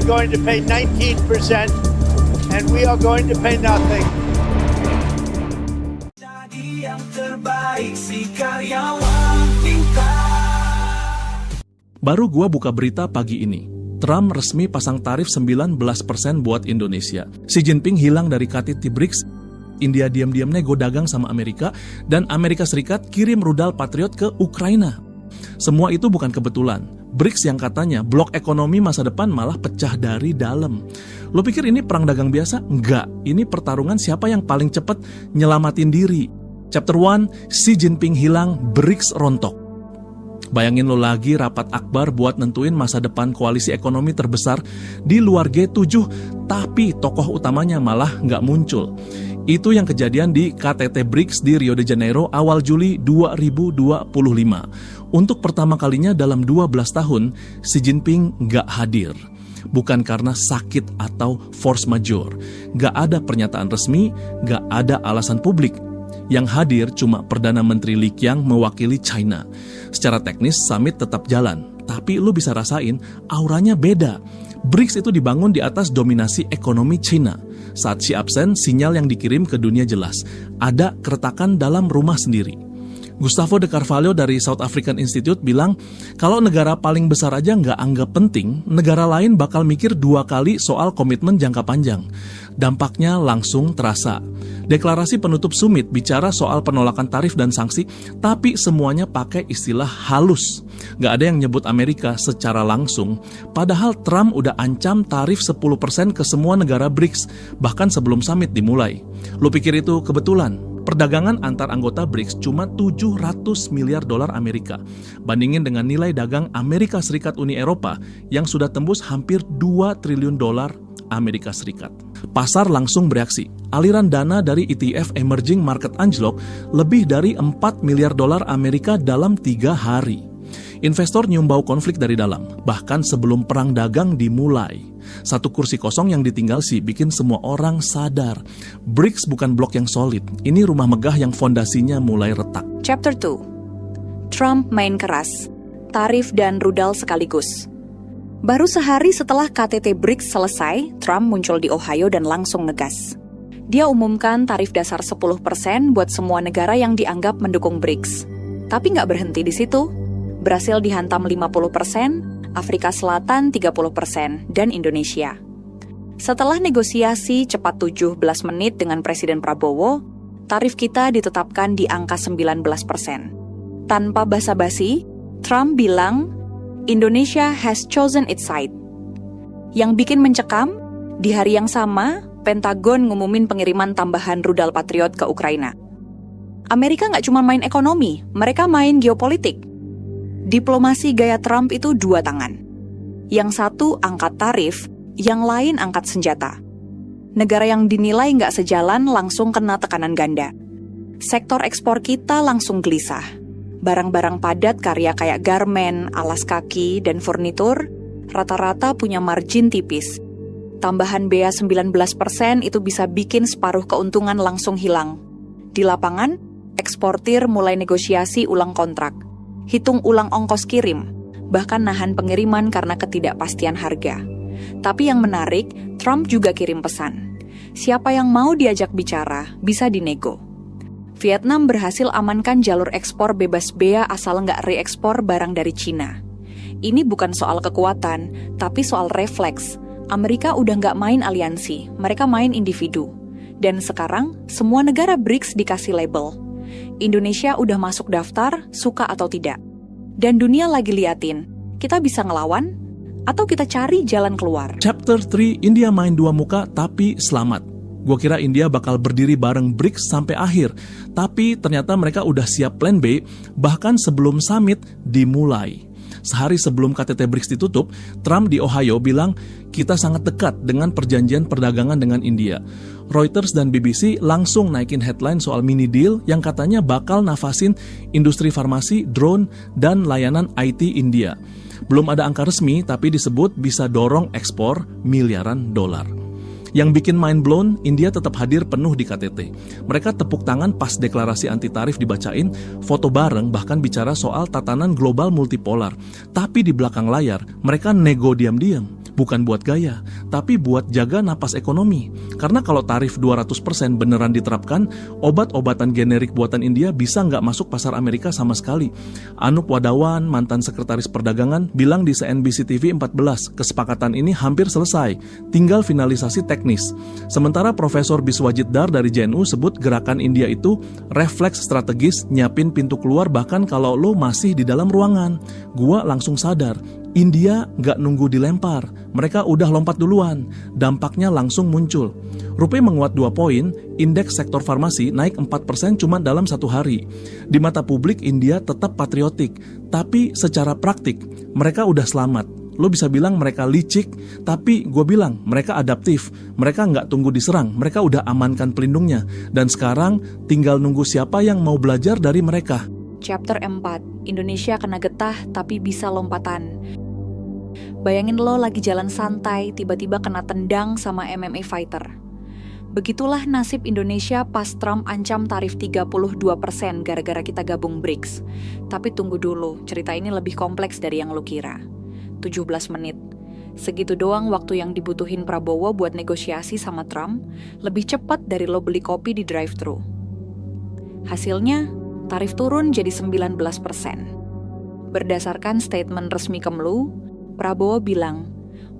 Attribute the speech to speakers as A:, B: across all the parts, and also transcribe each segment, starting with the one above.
A: going to pay 19% and we are going to pay nothing.
B: Jadi yang terbaik si karyawan pintar.
C: Baru gua buka berita pagi ini. Trump resmi pasang tarif 19% buat Indonesia. Xi Jinping hilang dari KTT BRICS. India diam-diam nego dagang sama Amerika. Dan Amerika Serikat kirim rudal Patriot ke Ukraina. Semua itu bukan kebetulan. BRICS yang katanya blok ekonomi masa depan malah pecah dari dalam. Lo pikir ini perang dagang biasa? Enggak. Ini pertarungan siapa yang paling cepat nyelamatin diri. Chapter 1, Xi Jinping hilang, BRICS rontok. Bayangin lo lagi rapat akbar buat nentuin masa depan koalisi ekonomi terbesar di luar G7, tapi tokoh utamanya malah nggak muncul. Itu yang kejadian di KTT BRICS di Rio de Janeiro awal Juli 2025. Untuk pertama kalinya dalam 12 tahun, Xi Jinping nggak hadir. Bukan karena sakit atau force majeure. Nggak ada pernyataan resmi, nggak ada alasan publik. Yang hadir cuma Perdana Menteri Li Qiang mewakili China. Secara teknis, summit tetap jalan. Tapi lu bisa rasain, auranya beda. BRICS itu dibangun di atas dominasi ekonomi China. Saat Xi absen, sinyal yang dikirim ke dunia jelas. Ada keretakan dalam rumah sendiri. Gustavo de Carvalho dari South African Institute bilang, kalau negara paling besar aja nggak anggap penting, negara lain bakal mikir 2 kali soal komitmen jangka panjang. Dampaknya langsung terasa. Deklarasi penutup summit bicara soal penolakan tarif dan sanksi, tapi semuanya pakai istilah halus. Nggak ada yang nyebut Amerika secara langsung, padahal Trump udah ancam tarif 10% ke semua negara BRICS, bahkan sebelum summit dimulai. Lo pikir itu kebetulan? Perdagangan antar anggota BRICS cuma 700 miliar dolar Amerika. Bandingin dengan nilai dagang Amerika Serikat Uni Eropa yang sudah tembus hampir 2 triliun dolar Amerika Serikat. Pasar langsung bereaksi. Aliran dana dari ETF Emerging Market anjlok lebih dari 4 miliar dolar Amerika dalam 3 hari. Investor nyumbau konflik dari dalam, bahkan sebelum perang dagang dimulai. Satu kursi kosong yang ditinggal sih bikin semua orang sadar. BRICS bukan blok yang solid, ini rumah megah yang fondasinya mulai retak.
D: Chapter 2. Trump main keras, tarif dan rudal sekaligus. Baru sehari setelah KTT BRICS selesai, Trump muncul di Ohio dan langsung ngegas. Dia umumkan tarif dasar 10% buat semua negara yang dianggap mendukung BRICS. Tapi nggak berhenti di situ. Brasil dihantam 50%, Afrika Selatan 30%, dan Indonesia. Setelah negosiasi cepat 17 menit dengan Presiden Prabowo, tarif kita ditetapkan di angka 19%. Tanpa basa-basi, Trump bilang, Indonesia has chosen its side. Yang bikin mencekam, di hari yang sama, Pentagon ngumumin pengiriman tambahan rudal Patriot ke Ukraina. Amerika nggak cuma main ekonomi, mereka main geopolitik. Diplomasi gaya Trump itu 2 tangan. Yang satu angkat tarif, yang lain angkat senjata. Negara yang dinilai nggak sejalan langsung kena tekanan ganda. Sektor ekspor kita langsung gelisah. Barang-barang padat karya kayak garmen, alas kaki, dan furnitur rata-rata punya margin tipis. Tambahan bea 19% itu bisa bikin separuh keuntungan langsung hilang. Di lapangan, eksportir mulai negosiasi ulang kontrak. Hitung ulang ongkos kirim, bahkan nahan pengiriman karena ketidakpastian harga. Tapi yang menarik, Trump juga kirim pesan. Siapa yang mau diajak bicara, bisa dinego. Vietnam berhasil amankan jalur ekspor bebas bea asal nggak reekspor barang dari Cina. Ini bukan soal kekuatan, tapi soal refleks. Amerika udah nggak main aliansi, mereka main individu. Dan sekarang, semua negara BRICS dikasih label. Indonesia udah masuk daftar, suka atau tidak. Dan dunia lagi liatin, kita bisa ngelawan, atau kita cari jalan keluar.
C: Chapter 3, India main 2 muka tapi selamat. Gue kira India bakal berdiri bareng BRICS sampai akhir, tapi ternyata mereka udah siap plan B, bahkan sebelum summit dimulai. Sehari sebelum KTT BRICS ditutup, Trump di Ohio bilang, kita sangat dekat dengan perjanjian perdagangan dengan India. Reuters dan BBC langsung naikin headline soal mini deal yang katanya bakal nafasin industri farmasi, drone, dan layanan IT India. Belum ada angka resmi, tapi disebut bisa dorong ekspor miliaran dolar. Yang bikin mind blown, India tetap hadir penuh di KTT. Mereka tepuk tangan pas deklarasi anti tarif dibacain, foto bareng bahkan bicara soal tatanan global multipolar. Tapi di belakang layar, mereka nego diam-diam. Bukan buat gaya, tapi buat jaga napas ekonomi. Karena kalau tarif 200% beneran diterapkan, obat-obatan generik buatan India bisa nggak masuk pasar Amerika sama sekali. Anup Wadawan, mantan sekretaris perdagangan, bilang di CNBC TV 14, kesepakatan ini hampir selesai, tinggal finalisasi teknis. Sementara Profesor Biswajit Dar dari JNU sebut gerakan India itu refleks strategis nyiapin pintu keluar bahkan kalau lo masih di dalam ruangan. Gua langsung sadar, India nggak nunggu dilempar, mereka udah lompat duluan, dampaknya langsung muncul. Rupiah menguat 2 poin, indeks sektor farmasi naik 4% cuma dalam 1 hari. Di mata publik India tetap patriotik, tapi secara praktik mereka udah selamat. Lo bisa bilang mereka licik, tapi gue bilang mereka adaptif. Mereka nggak tunggu diserang, mereka udah amankan pelindungnya. Dan sekarang tinggal nunggu siapa yang mau belajar dari mereka.
D: Chapter 4, Indonesia kena getah tapi bisa lompatan. Bayangin lo lagi jalan santai, tiba-tiba kena tendang sama MMA fighter. Begitulah nasib Indonesia pas Trump ancam tarif 32% gara-gara kita gabung BRICS. Tapi tunggu dulu, cerita ini lebih kompleks dari yang lo kira. 17 menit. Segitu doang waktu yang dibutuhin Prabowo buat negosiasi sama Trump, lebih cepat dari lo beli kopi di drive-thru. Hasilnya, tarif turun jadi 19%. Berdasarkan statement resmi Kemlu, Prabowo bilang,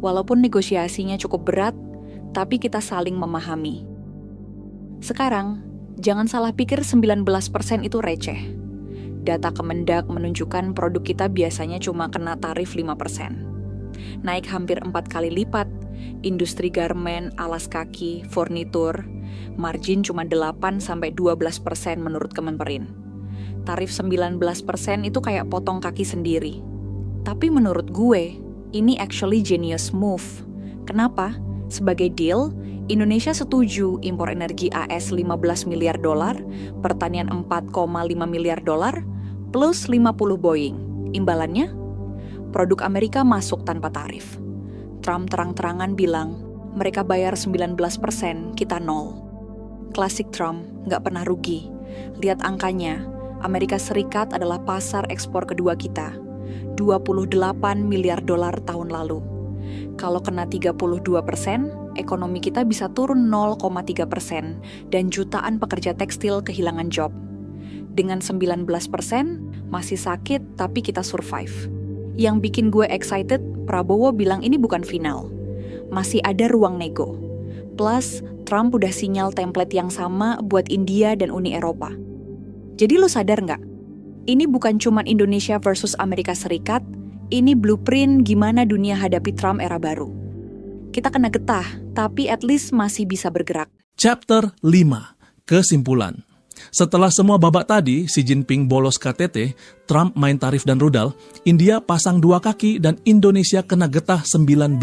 D: walaupun negosiasinya cukup berat, tapi kita saling memahami. Sekarang, jangan salah pikir 19% itu receh. Data Kemendak menunjukkan produk kita biasanya cuma kena tarif 5%. Naik hampir 4 kali lipat, industri garmen, alas kaki, furnitur, margin cuma 8-12% menurut Kemenperin. Tarif 19% itu kayak potong kaki sendiri. Tapi menurut gue, ini actually genius move. Kenapa? Sebagai deal, Indonesia setuju impor energi AS $15 miliar, pertanian $4,5 miliar, plus 50 Boeing. Imbalannya? Produk Amerika masuk tanpa tarif. Trump terang-terangan bilang, mereka bayar 19%, kita 0. Klasik Trump, nggak pernah rugi. Lihat angkanya, Amerika Serikat adalah pasar ekspor kedua kita. $28 miliar tahun lalu. Kalau kena 32%, ekonomi kita bisa turun 0,3% dan jutaan pekerja tekstil kehilangan job. Dengan 19%, masih sakit tapi kita survive. Yang bikin gue excited, Prabowo bilang ini bukan final. Masih ada ruang nego. Plus, Trump udah sinyal template yang sama buat India dan Uni Eropa. Jadi lo sadar nggak? Ini bukan cuma Indonesia versus Amerika Serikat, ini blueprint gimana dunia hadapi Trump era baru. Kita kena getah, tapi at least masih bisa bergerak.
C: Chapter 5. Kesimpulan. Setelah semua babak tadi, Xi Jinping bolos KTT, Trump main tarif dan rudal, India pasang 2 kaki dan Indonesia kena getah 19%,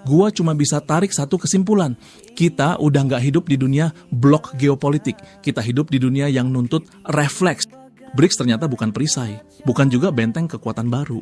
C: gua cuma bisa tarik satu kesimpulan. Kita udah nggak hidup di dunia blok geopolitik, kita hidup di dunia yang nuntut refleks. BRICS ternyata bukan perisai, bukan juga benteng kekuatan baru.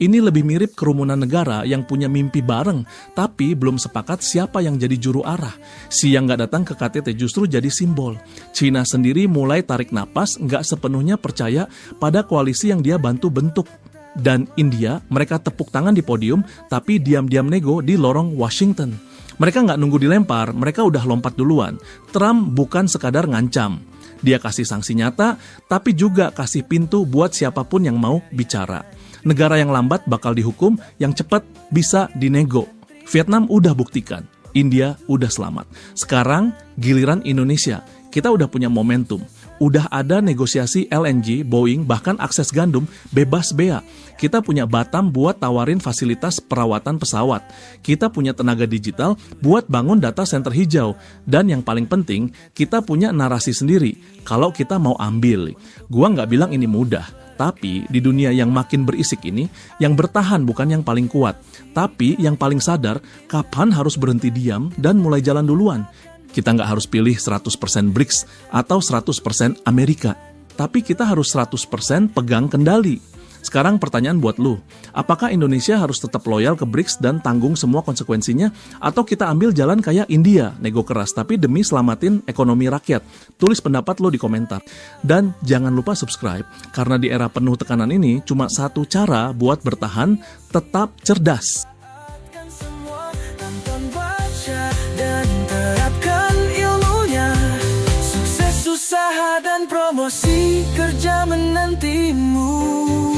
C: Ini lebih mirip kerumunan negara yang punya mimpi bareng, tapi belum sepakat siapa yang jadi juru arah. Si yang nggak datang ke KTT justru jadi simbol. China sendiri mulai tarik napas, nggak sepenuhnya percaya pada koalisi yang dia bantu bentuk. Dan India, mereka tepuk tangan di podium, tapi diam-diam nego di lorong Washington. Mereka nggak nunggu dilempar, mereka udah lompat duluan. Trump bukan sekadar ngancam. Dia kasih sanksi nyata, tapi juga kasih pintu buat siapapun yang mau bicara. Negara yang lambat bakal dihukum, yang cepat bisa dinego. Vietnam udah buktikan, India udah selamat. Sekarang giliran Indonesia, kita udah punya momentum. Udah ada negosiasi LNG, Boeing, bahkan akses gandum bebas bea. Kita punya Batam buat tawarin fasilitas perawatan pesawat. Kita punya tenaga digital buat bangun data center hijau. Dan yang paling penting, kita punya narasi sendiri. Kalau kita mau ambil, gua nggak bilang ini mudah. Tapi di dunia yang makin berisik ini, yang bertahan bukan yang paling kuat. Tapi yang paling sadar, kapan harus berhenti diam dan mulai jalan duluan. Kita nggak harus pilih 100% BRICS atau 100% Amerika. Tapi kita harus 100% pegang kendali. Sekarang pertanyaan buat lu, apakah Indonesia harus tetap loyal ke BRICS dan tanggung semua konsekuensinya? Atau kita ambil jalan kayak India, nego keras tapi demi selamatin ekonomi rakyat? Tulis pendapat lu di komentar. Dan jangan lupa subscribe, karena di era penuh tekanan ini cuma satu cara buat bertahan, tetap cerdas.
B: dan promosi kerja menantimu.